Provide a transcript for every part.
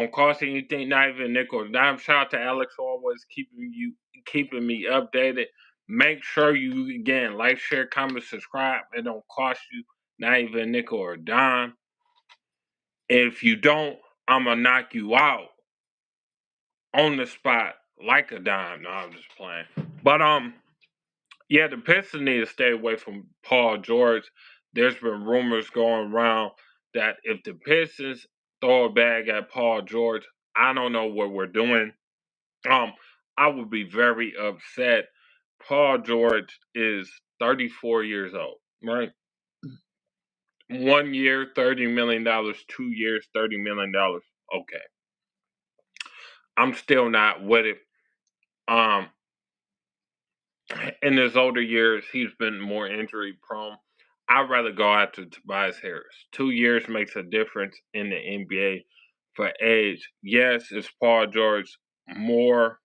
Don't cost anything, not even a nickel or dime. Shout out to Alex always keeping me updated. Make sure you again like, share, comment, subscribe. It don't cost you not even a nickel or a dime. If you don't, I'ma knock you out on the spot like a dime. No, I'm just playing. But yeah, the Pistons need to stay away from Paul George. There's been rumors going around that if the Pistons throw a bag at Paul George, I don't know what we're doing. Um, I would be very upset. Paul George is 34 years old, right? 1 year, $30 million. 2 years, $30 million. Okay, I'm still not with it. Um, in his older years, he's been more injury prone. I'd rather go after Tobias Harris. 2 years makes a difference in the NBA for age. Yes, is Paul George more?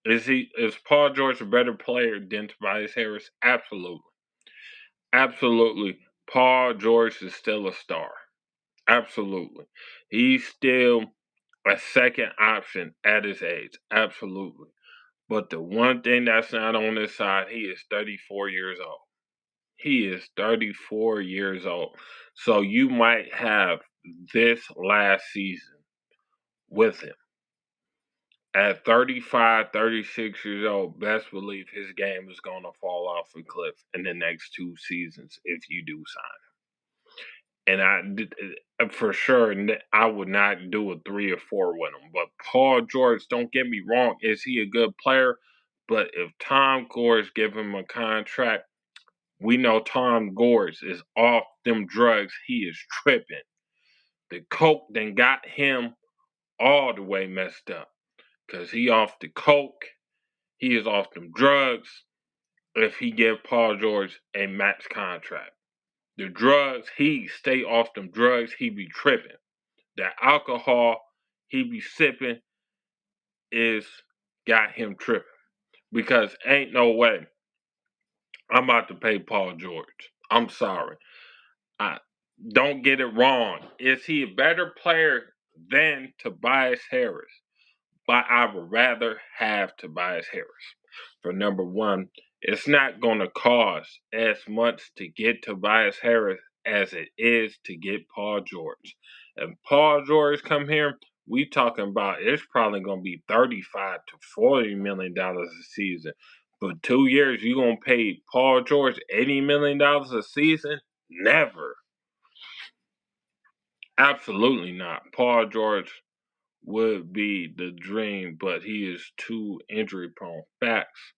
Is Paul George a better player than Tobias Harris? Absolutely, absolutely. Paul George is still a star. Absolutely, he's still a second option at his age. Absolutely. But the one thing that's not on his side, he is 34 years old. He is 34 years old. So you might have this last season with him. At 35, 36 years old, best believe his game is going to fall off a cliff in the next 2 seasons if you do sign him. For sure, I would not do a 3 or 4 with him. But Paul George, don't get me wrong, is he a good player? But if Tom Gores give him a contract, we know Tom Gores is off them drugs. He is tripping. The coke then got him all the way messed up. Cause he off the coke, he is off them drugs. If he give Paul George a max contract, the drugs, he stay off them drugs. He be tripping. The alcohol he be sipping is got him tripping. Because ain't no way I'm about to pay Paul George. I'm sorry. I don't get it wrong. Is he a better player than Tobias Harris? But I would rather have Tobias Harris. For number one, it's not going to cost as much to get Tobias Harris as it is to get Paul George. If Paul George come here, we talking about it's probably going to be 35 to $40 million a season. For 2 years, you gonna pay Paul George $80 million a season? Never. Absolutely not. Paul George would be the dream, but he is too injury prone. Facts.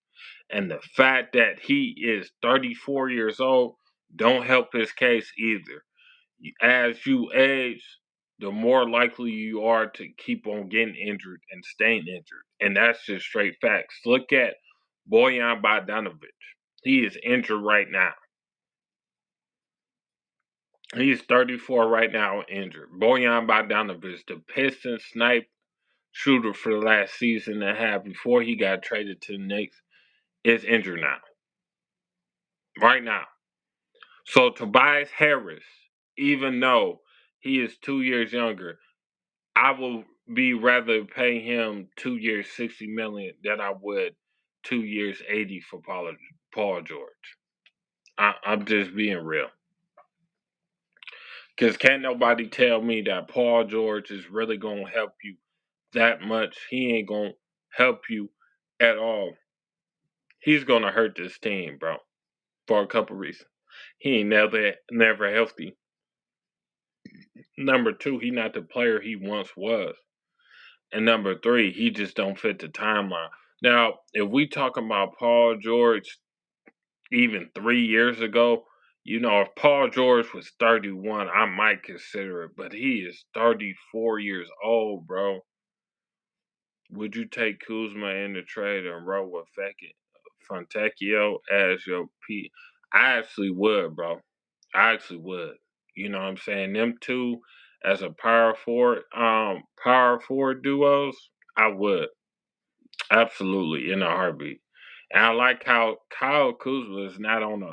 And the fact that he is 34 years old don't help his case either. As you age, the more likely you are to keep on getting injured and staying injured. And that's just straight facts. Look at Bojan Bogdanovic. He is injured right now. He's 34 right now, injured. Bojan Bogdanovic, the Pistons snipe shooter for the last season and a half before he got traded to the Knicks, is injured now. Right now. So Tobias Harris, even though he is 2 years younger, I will be rather pay him 2 years $60 million than I would 2 years 80 for Paul George. I'm just being real. Because can't nobody tell me that Paul George is really going to help you that much. He ain't going to help you at all. He's going to hurt this team, bro, for a couple reasons. He ain't never healthy. Number two, he not the player he once was. And number three, he just don't fit the timeline. Now, if we talk about Paul George even 3 years ago, if Paul George was 31, I might consider it, but he is 34 years old, bro. Would you take Kuzma in the trade and roll with Fontecchio as your P? I actually would, bro. I actually would. You know what I'm saying? Them two as a power forward duos, I would. Absolutely in a heartbeat. And I like how Kyle Kuzma is not on a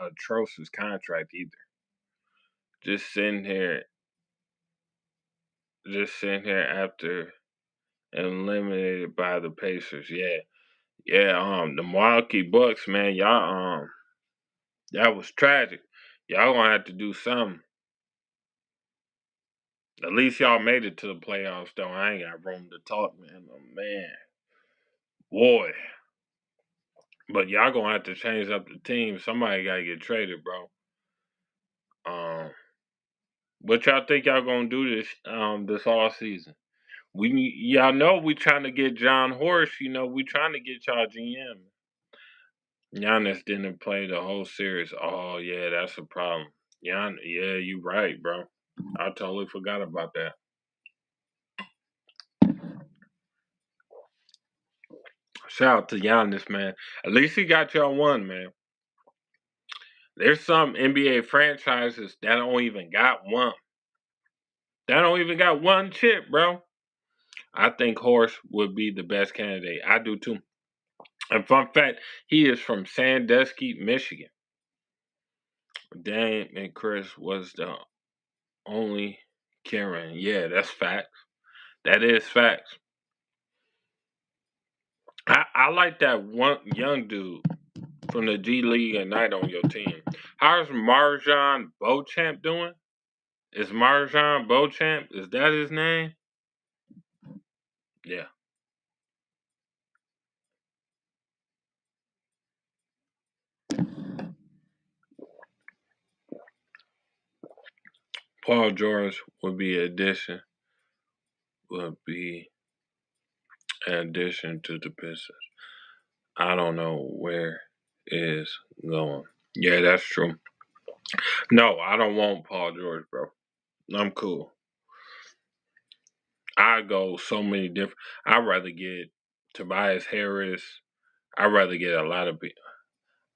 atrocious contract either. Just sitting here just sitting here after eliminated by the Pacers. Yeah, yeah. The Milwaukee Bucks, man, y'all. That was tragic. Y'all gonna have to do something. At least y'all made it to the playoffs, though. I ain't got room to talk, man. Oh, man, boy. But y'all gonna have to change up the team. Somebody gotta get traded, bro. Um, what y'all think y'all gonna do this all season? Y'all know we trying to get John Horst. You know we trying to get y'all GM. Giannis didn't play the whole series. Oh yeah, that's a problem. Yeah, you right, bro. I totally forgot about that. Shout out to Giannis, man. At least he got y'all one, man. There's some NBA franchises that don't even got one. That don't even got one chip, bro. I think Horst would be the best candidate. I do too. And fun fact, he is from Sandusky, Michigan. Dame and Chris was the only Karen. Yeah, that's facts. That is facts. I like that one young dude from the G League Ignite on your team. How's Marjan Beauchamp doing? Is Marjan Beauchamp? Is that his name? Yeah. Paul George would be would be an addition to the Pistons. I don't know where is going. Yeah, that's true. No, I don't want Paul George, bro. I'm cool. I go so many different. I'd rather get Tobias Harris. I'd rather get a lot of people.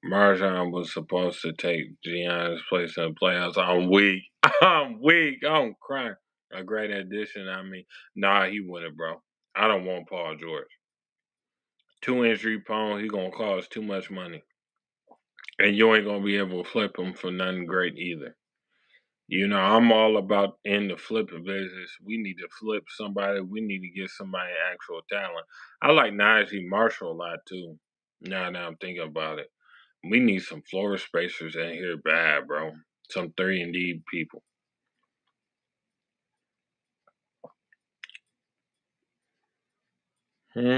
Marjan was supposed to take Giannis' place in the playoffs. I'm weak. I'm weak. I'm crying. A great addition. I mean, nah, he wouldn't, bro. I don't want Paul George. Too injury prone. He gonna cost too much money, and you ain't gonna be able to flip him for nothing great either. You know, I'm all about in the flipping business. We need to flip somebody. We need to get somebody actual talent. I like Najee Marshall a lot too. Now that I'm thinking about it, we need some floor spacers in here bad, bro. Some 3 and D people. But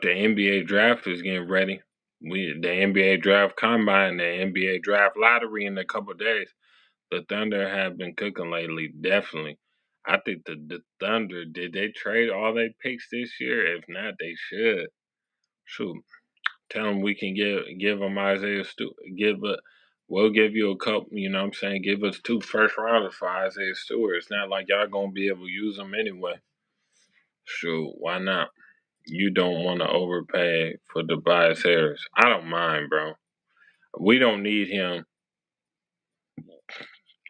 the NBA draft is getting ready. The NBA draft combine, the NBA draft lottery in a couple days. The Thunder have been cooking lately, definitely. I think the Thunder, did they trade all their picks this year? If not, they should. Shoot, tell them we can give them Isaiah Stewart. We'll give you a couple. You know what I'm saying? Give us 2 first rounders for Isaiah Stewart. It's not like y'all gonna be able to use them anyway. Shoot, why not? You don't want to overpay for Tobias Harris. I don't mind, bro. We don't need him.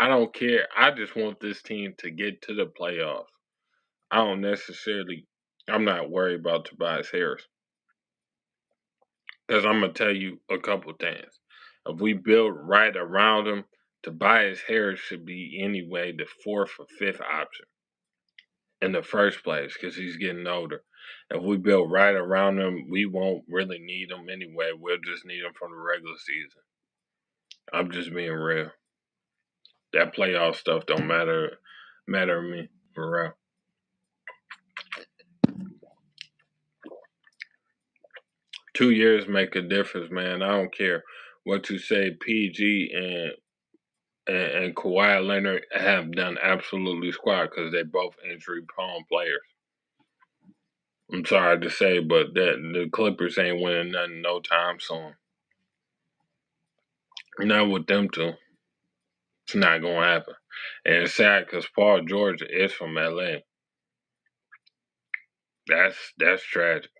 I don't care. I just want this team to get to the playoffs. I don't necessarily. I'm not worried about Tobias Harris because I'm gonna tell you a couple things. If we build right around him, Tobias Harris should be anyway the fourth or fifth option in the first place because he's getting older. If we build right around him, we won't really need him anyway. We'll just need him from the regular season. I'm just being real. That playoff stuff don't matter to me for real. 2 years make a difference, man. I don't care what you say. PG and Kawhi Leonard have done absolutely squat because they're both injury prone players. I'm sorry to say, but that the Clippers ain't winning nothing no time soon. Not with them two. It's not gonna happen. And it's sad because Paul George is from LA. That's tragic.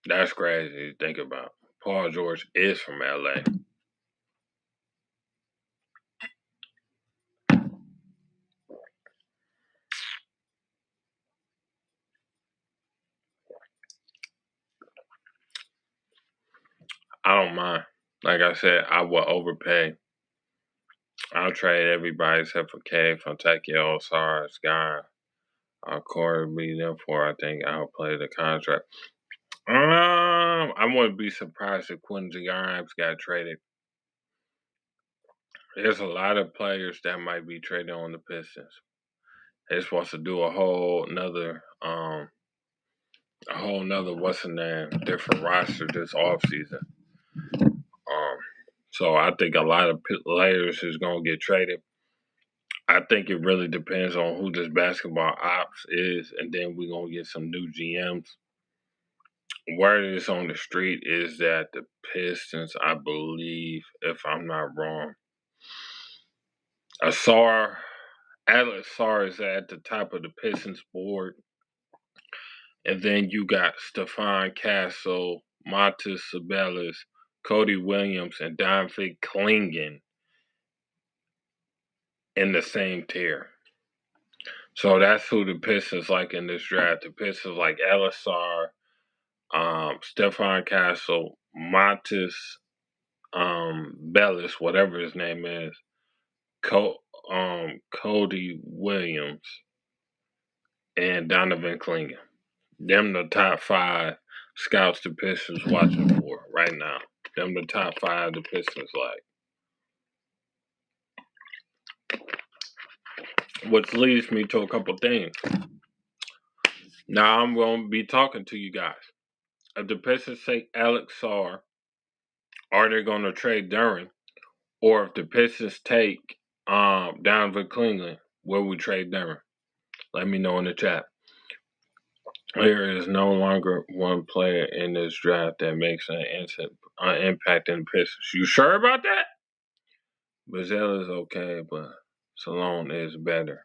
That's crazy to think about. Paul George is from LA. I don't mind. Like I said, I will overpay I'll trade everybody except for Cave. I'll take your All-Stars guy. Corey be there for. I think I'll play the contract. I wouldn't be surprised if Quincy Grimes got traded. There's a lot of players that might be traded on the Pistons. They're supposed to do a whole nother what's the name, different roster this offseason. Um, so I think a lot of players is gonna get traded. I think it really depends on who this basketball ops is, and then we're gonna get some new GMs. Word is on the street is that the Pistons, I believe, if I'm not wrong, Alex Sarr is at the top of the Pistons board, and then you got Stephon Castle, Montes Sabelis, Cody Williams, and Donvin Clingan in the same tier. So that's who the Pistons like in this draft. The Pistons like Alex Sarr, Stephon Castle, Montes Bellis, whatever his name is, Cody Williams, and Donovan Clingan. Them the top 5 scouts the Pistons watching for right now. Them the top 5 the Pistons like. Which leads me to a couple things. Now I'm going to be talking to you guys. If the Pistons take Alex Sarr, are they going to trade Duren? Or if the Pistons take Donovan Clingan, will we trade Duren? Let me know in the chat. There is no longer one player in this draft that makes an impact in the Pistons. You sure about that? Brazil is okay, but Salone is better.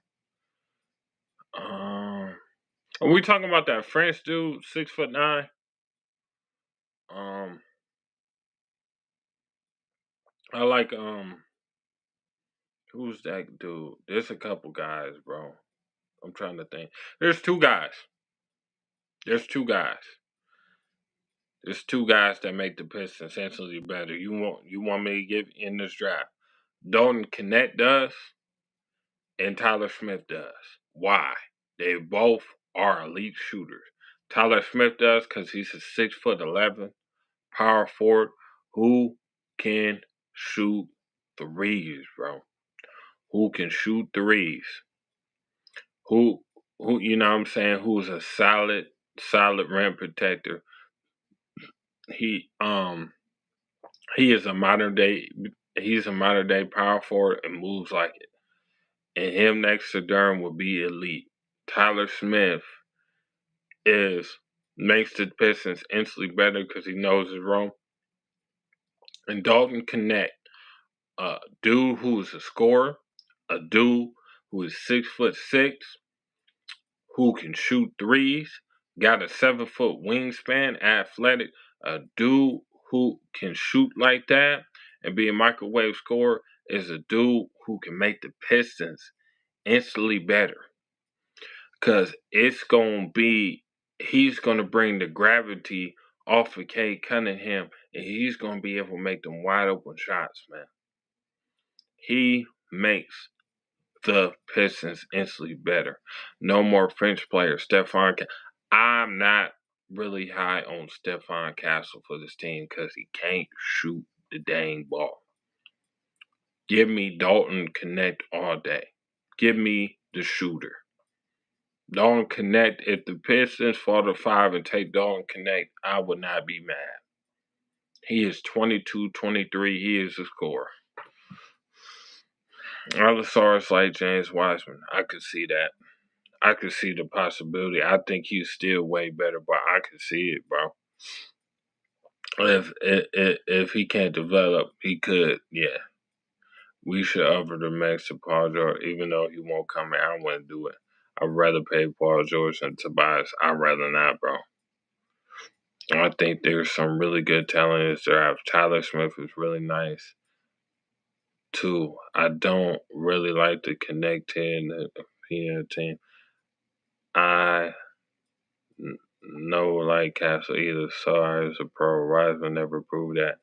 Are we talking about that French dude, 6'9"? I like who's that dude? There's a couple guys, bro. I'm trying to think. There's two guys. There's two guys that make the Pistons essentially better. You want me to give in this draft? Dalton Connect does, and Tyler Smith does. Why? They both are elite shooters. Tyler Smith does because he's a 6'11" power forward who can shoot threes, bro. Who can shoot threes? Who you know what I'm saying? Who's a solid rim protector. He is a modern day power forward and moves like it. And him next to Durham would be elite. Tyler Smith makes the Pistons instantly better because he knows his role. And Dalton Connect, a dude who is a scorer, a dude who is 6'6", who can shoot threes, got a 7-foot wingspan, athletic, a dude who can shoot like that and be a microwave scorer is a dude who can make the Pistons instantly better. Because he's going to bring the gravity off of Cade Cunningham, and he's going to be able to make them wide open shots, man. He makes the Pistons instantly better. No more French players. I'm not really high on Stephon Castle for this team because he can't shoot the dang ball. Give me Dalton Connect all day. Give me the shooter. Dalton Connect, if the Pistons fall to 5 and take Dalton Connect, I would not be mad. He is 22, 23. He is a scorer. Alisar is like James Wiseman. I could see that. I could see the possibility. I think he's still way better, but I could see it, bro. If he can't develop, he could, yeah. We should offer the max to Paul George, even though he won't come in. I wouldn't do it. I'd rather pay Paul George than Tobias. I'd rather not, bro. I think there's some really good talent in this draft. Tyler Smith is really nice, too. I don't really like the Connect team. I no like Castle either. Sorry, as a pro. Wiseman never proved that.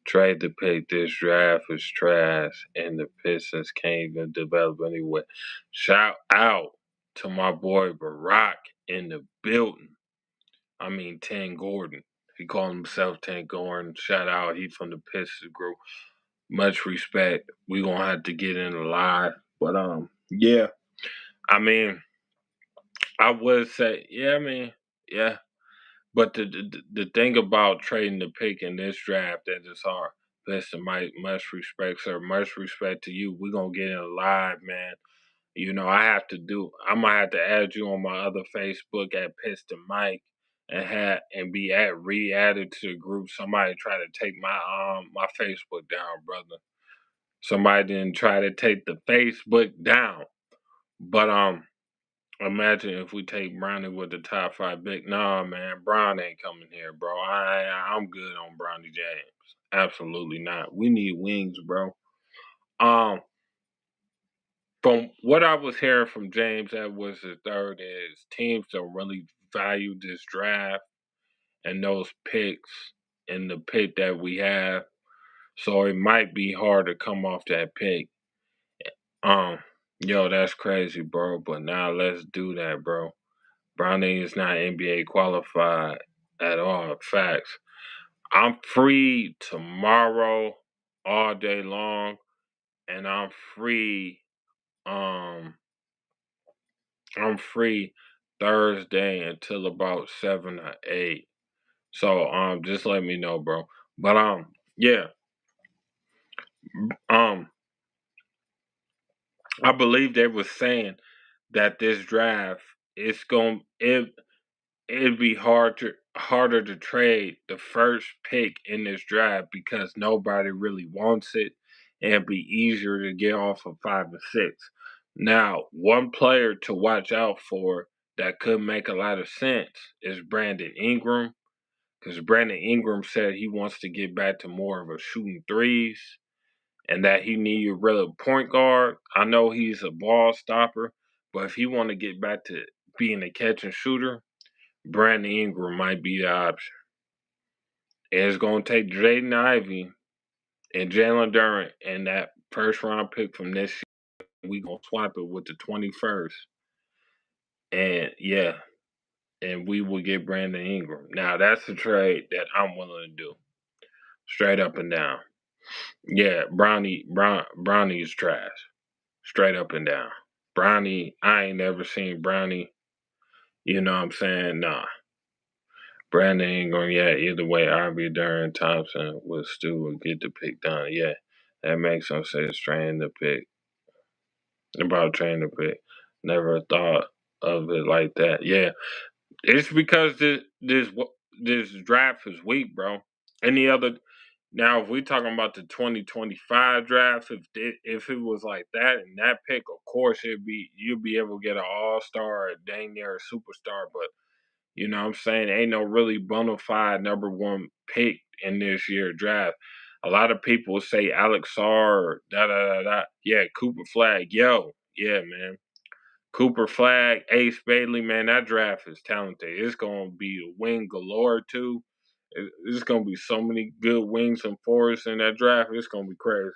Trade the pick. This draft is trash, and the Pistons can't even develop anyway. Shout out to my boy Barack in the building. I mean, Tan Gordon. He called himself Tan Gordon. Shout out. He from the Pistons group. Much respect. We gonna have to get in live. But yeah. I mean, I would say, yeah, I mean, yeah. But the thing about trading the pick in this draft that is hard. Listen, Mike, much respect, sir. Much respect to you. We're gonna get in live, man. You know, I might have to add you on my other Facebook at Piston Mike and be re-added to the group. Somebody try to take my Facebook down, brother. Somebody didn't try to take the Facebook down. But imagine if we take Brownie with the top five pick. Nah, man, Brown ain't coming here, bro. I'm good on Brownie James. Absolutely not. We need wings, bro. Um, from what I was hearing from James Edwards the third is teams don't really value this draft and those picks and the pick that we have. So it might be hard to come off that pick. Um, yo, that's crazy, bro. But now let's do that, bro. Brownie is not NBA qualified at all. Facts. I'm free tomorrow all day long, and Um, I'm free Thursday until about 7 or 8. So just let me know, bro. But yeah. Um, I believe they were saying that this draft it's going it'd be harder to trade the first pick in this draft because nobody really wants it, and it'd be easier to get off of 5 and 6. Now, one player to watch out for that could make a lot of sense is Brandon Ingram, because Brandon Ingram said he wants to get back to more of a shooting threes and that he need a real point guard. I know he's a ball stopper, but if he want to get back to being a catch and shooter, Brandon Ingram might be the option. And it's going to take Jaden Ivey and Jalen Duran and that first round pick from this year. We going to swap it with the 21st. And yeah, and we will get Brandon Ingram. Now, that's a trade that I'm willing to do. Straight up and down. Yeah, Brownie is trash. Straight up and down. Brownie, I ain't never seen Brownie. You know what I'm saying? Nah. Brandon Ingram, yeah, either way, Ivy Duran Thompson would still would get the pick done. Yeah, that makes some sense. Training the pick. About training the pick. Never thought of it like that. Yeah, it's because this draft is weak, bro. Any other now, if we talking about the 2025 draft, if it was like that and that pick, of course you'd be able to get an all star, a dang near a superstar, but you know what I'm saying? Ain't no really bona fide number one pick in this year draft. A lot of people say Alex Sarr or da da da da. Yeah, Cooper Flag. Yo, yeah, man. Cooper Flag, Ace Bailey, man, that draft is talented. It's gonna be a wing galore too. It's gonna be so many good wings and forests in that draft. It's gonna be crazy.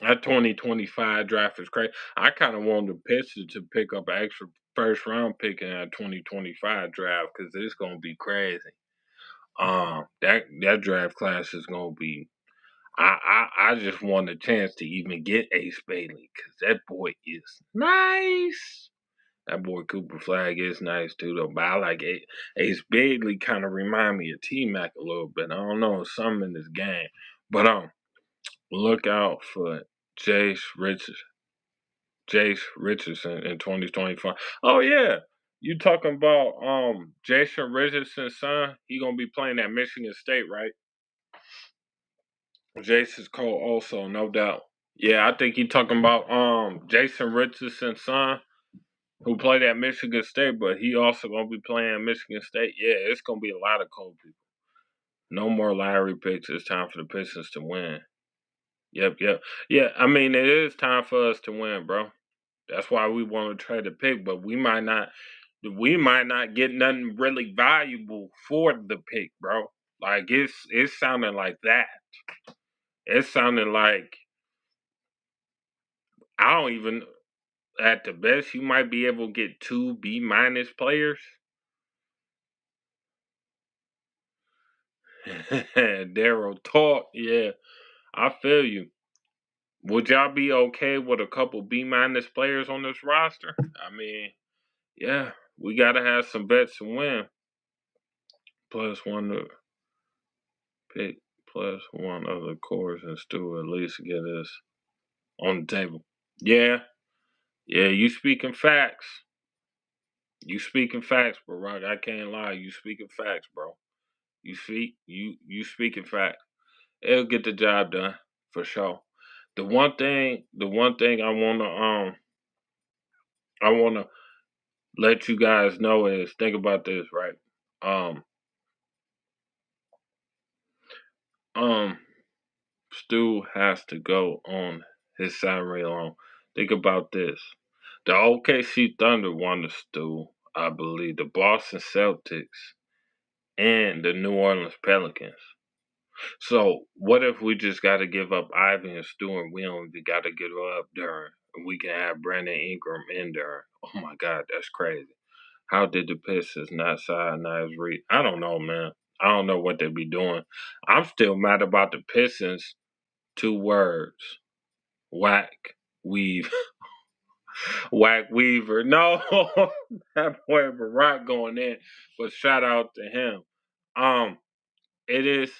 That 2025 draft is crazy. I kind of wanted the Pistons to pick up an extra first round pick in that 2025 draft because it's gonna be crazy. That draft class is gonna be. I just want a chance to even get Ace Bailey because that boy is nice. That boy Cooper Flag is nice too, though. But I like Ace Bailey. Kind of remind me of T Mac a little bit. I don't know, something in this game. But look out for Jace Richardson. Jace Richardson in 2025. Oh yeah. You talking about Jason Richardson's son? He gonna be playing at Michigan State, right? Jason's cold also, no doubt. Yeah, I think you talking about Jason Richardson's son who played at Michigan State, but he also gonna be playing at Michigan State. Yeah, it's gonna be a lot of cold people. No more Lowry picks. It's time for the Pistons to win. Yep. Yeah, I mean it is time for us to win, bro. That's why we want to trade the pick, but we might not get nothing really valuable for the pick, bro. Like it's sounding like that. It's sounding like I don't even at the best you might be able to get two B minus players. Daryl talk, yeah, I feel you. Would y'all be okay with a couple B minus players on this roster? I mean, yeah, we gotta have some vets to win. Plus one to pick, plus one of the cores and still at least get us on the table. Yeah, yeah, you speaking facts. You speaking facts, bro. Rock. I can't lie. You speaking facts, bro. You speaking facts. It'll get the job done for sure. The one thing I wanna let you guys know is think about this, right? Um um Stu has to go on his salary alone. Think about this. The OKC Thunder won the Stu, I believe, the Boston Celtics and the New Orleans Pelicans. So what if we just got to give up Ivan and Stu and we only got to give up Duran? And we can have Brandon Ingram in there. Oh my God, that's crazy. How did the Pistons not sign Niles Reed? I don't know, man. I don't know what they be doing. I'm still mad about the Pistons. Two words. Whack weave. Whack Weaver. No, that boy Barack going in. But shout out to him. Um, it is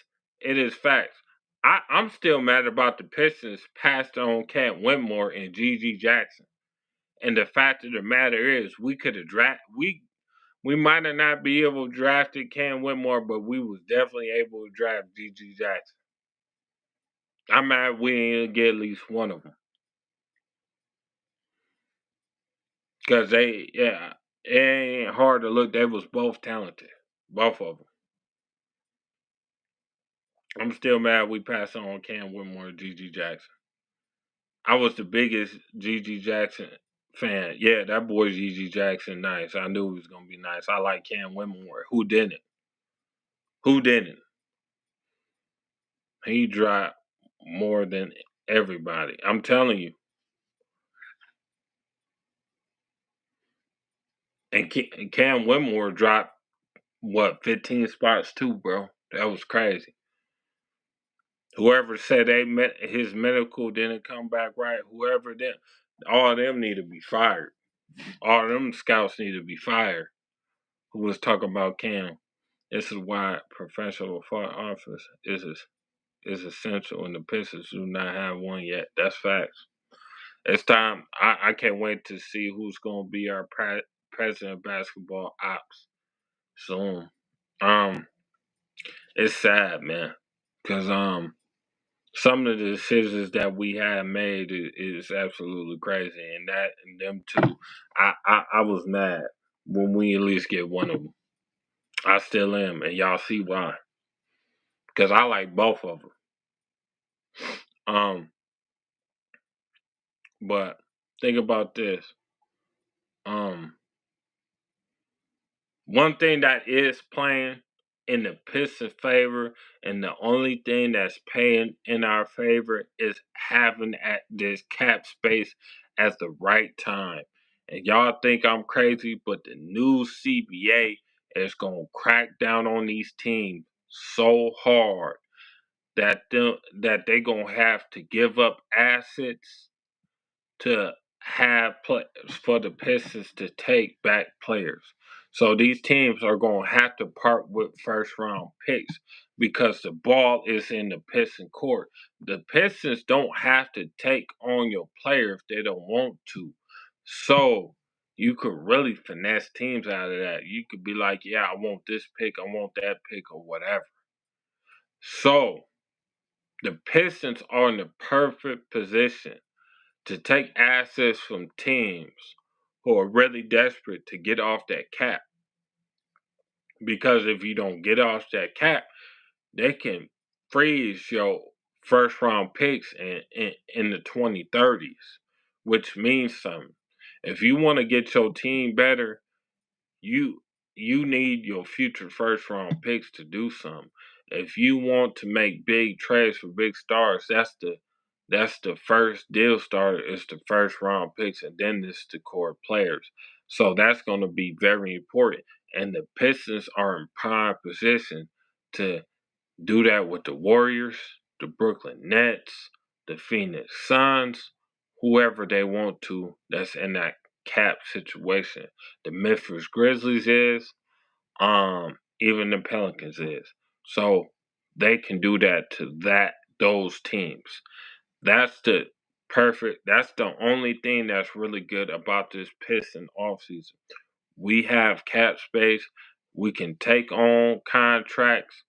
it is facts. I'm still mad about the Pistons passed on Cam Whitmore and G.G. Jackson. And the fact of the matter is, we could have we might have not be able to draft Cam Whitmore, but we was definitely able to draft G.G. Jackson. I'm mad we didn't get at least one of them because it ain't hard to look. They was both talented, both of them. I'm still mad we passed on Cam Whitmore and G.G. Jackson. I was the biggest G.G. Jackson fan. Yeah, that boy G.G. Jackson, nice. I knew he was gonna be nice. I like Cam Whitmore. Who didn't? Who didn't? He dropped more than everybody. I'm telling you. And Cam Whitmore dropped what 15 spots too, bro. That was crazy. Whoever said his medical didn't come back right, whoever did, all of them need to be fired. All of them scouts need to be fired. Who was talking about Cam? This is why professional front office is essential, and the Pistons do not have one yet. That's facts. It's time. I can't wait to see who's going to be our president of basketball ops soon. Um, it's sad, man, because some of the decisions that we have made is absolutely crazy, and that and them two, I was mad when we at least get one of them. I still am, and y'all see why. Because I like both of them. Um, but think about this. Um, One thing that is playing in the Pistons' favor, and the only thing that's paying in our favor is having at this cap space at the right time. And y'all think I'm crazy, but the new CBA is gonna crack down on these teams so hard that they gonna have to give up assets to have players for the Pistons to take back players. So these teams are going to have to part with first round picks because the ball is in the Piston court. The Pistons don't have to take on your player if they don't want to. So you could really finesse teams out of that. You could be like, yeah, I want this pick, I want that pick, or whatever. So the Pistons are in the perfect position to take assets from teams who are really desperate to get off that cap. Because if you don't get off that cap, they can freeze your first round picks in the 2030s, which means something. If you want to get your team better, you you need your future first round picks to do something. If you want to make big trades for big stars, that's the first deal starter. It's the first round picks, and then it's the core players. So that's going to be very important. And the Pistons are in prime position to do that with the Warriors, the Brooklyn Nets, the Phoenix Suns, whoever they want to that's in that cap situation. The Memphis Grizzlies is, even the Pelicans is. So they can do that to those teams. That's the only thing that's really good about this Piston offseason. We have cap space, we can take on contracts,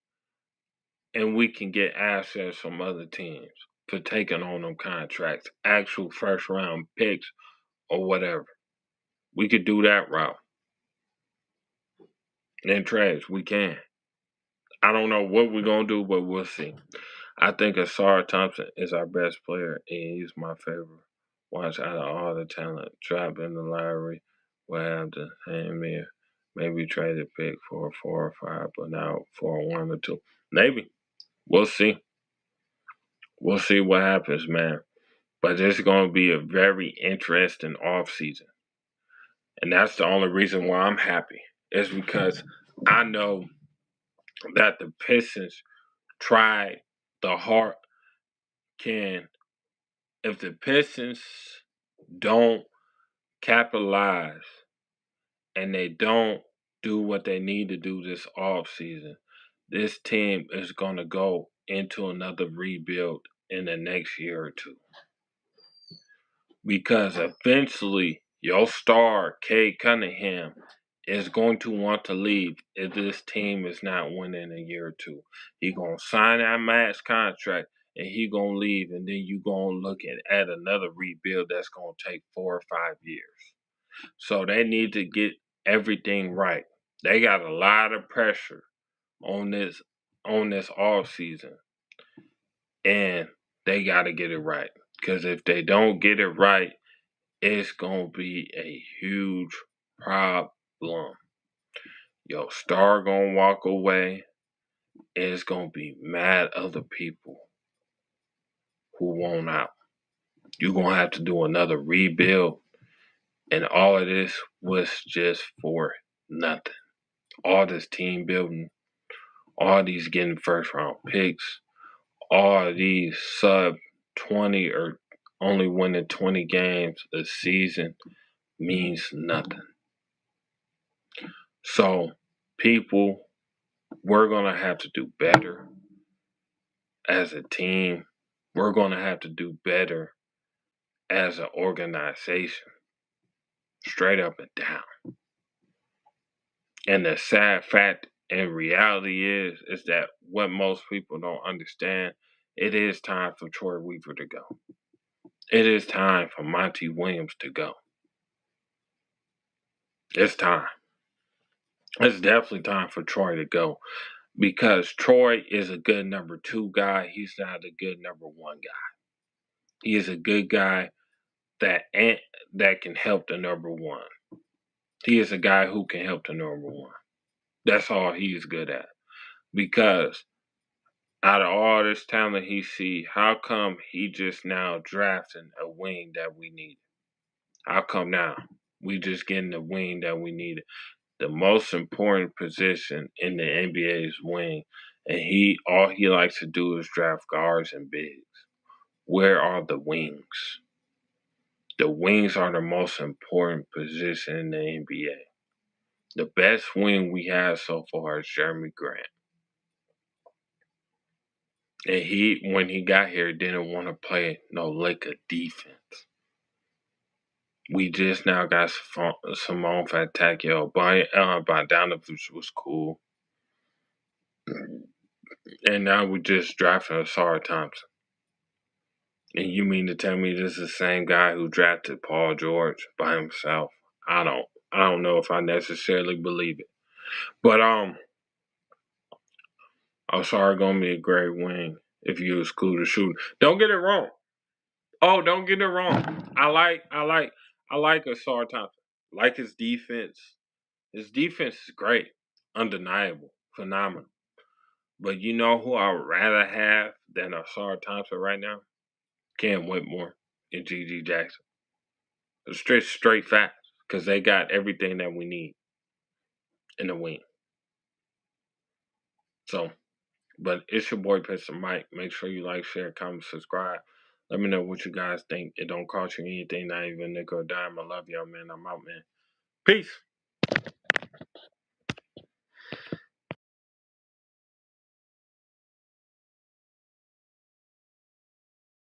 and we can get assets from other teams for taking on them contracts, actual first round picks or whatever. We could do that route. And trades, we can. I don't know what we're gonna do, but we'll see. I think Asar Thompson is our best player, and he's my favorite. Watch out of all the talent drop in the lottery. We'll have to hang me. Maybe trade a pick for a 4 or 5, but now for a 1 or 2. Maybe. We'll see. We'll see what happens, man. But it's going to be a very interesting offseason. And that's the only reason why I'm happy. Is because I know that the Pistons tried the hard can. If the Pistons don't capitalize and they don't do what they need to do this offseason, this team is going to go into another rebuild in the next year or two. Because eventually your star, Cade Cunningham, is going to want to leave if this team is not winning a year or two. He gonna sign that max contract and he gonna leave, and then you gonna look at another rebuild that's gonna take 4 or 5 years. So they need to get everything right. They got a lot of pressure on this off season, and they got to get it right. Because if they don't get it right, it's gonna be a huge problem. Your star gonna walk away. It's gonna be mad other people who want out. You're gonna have to do another rebuild, and all of this was just for nothing. All this team building, all these getting first round picks, all of these sub 20 or only winning 20 games a season means nothing. So, people, we're going to have to do better as a team. We're going to have to do better as an organization, straight up and down. And the sad fact and reality is that what most people don't understand, it is time for Troy Weaver to go. It is time for Monty Williams to go. It's time. It's definitely time for Troy to go because Troy is a good number 2 guy. He's not a good number 1 guy. He is a good guy that can help the number 1. He is a guy who can help the number 1. That's all he's good at. Because out of all this talent he see, how come he just now drafting a wing that we need? How come now we just getting the wing that we needed? The most important position in the NBA is wing, and all he likes to do is draft guards and bigs. Where are the wings? The wings are the most important position in the NBA. The best wing we have so far is Jeremy Grant. And when he got here, didn't want to play no lick of defense. We just now got Simone Fatacchio. Bogdanovich was cool. And now we just drafted Asar Thompson. And you mean to tell me this is the same guy who drafted Paul George by himself? I don't know if I necessarily believe it. But Asar gonna be a great wing if you exclude the shooting. Don't get it wrong. Oh, don't get it wrong. I like Asar Thompson. Like his defense. His defense is great. Undeniable. Phenomenal. But you know who I'd rather have than a Sarah Thompson right now? Cam Whitmore and Gigi Jackson. Straight facts. Because they got everything that we need in the win. So, but it's your boy Piston Mike. Make sure you like, share, comment, subscribe. Let me know what you guys think. It don't cost you anything, not even a nickel or dime. I love y'all, man. I'm out, man. Peace.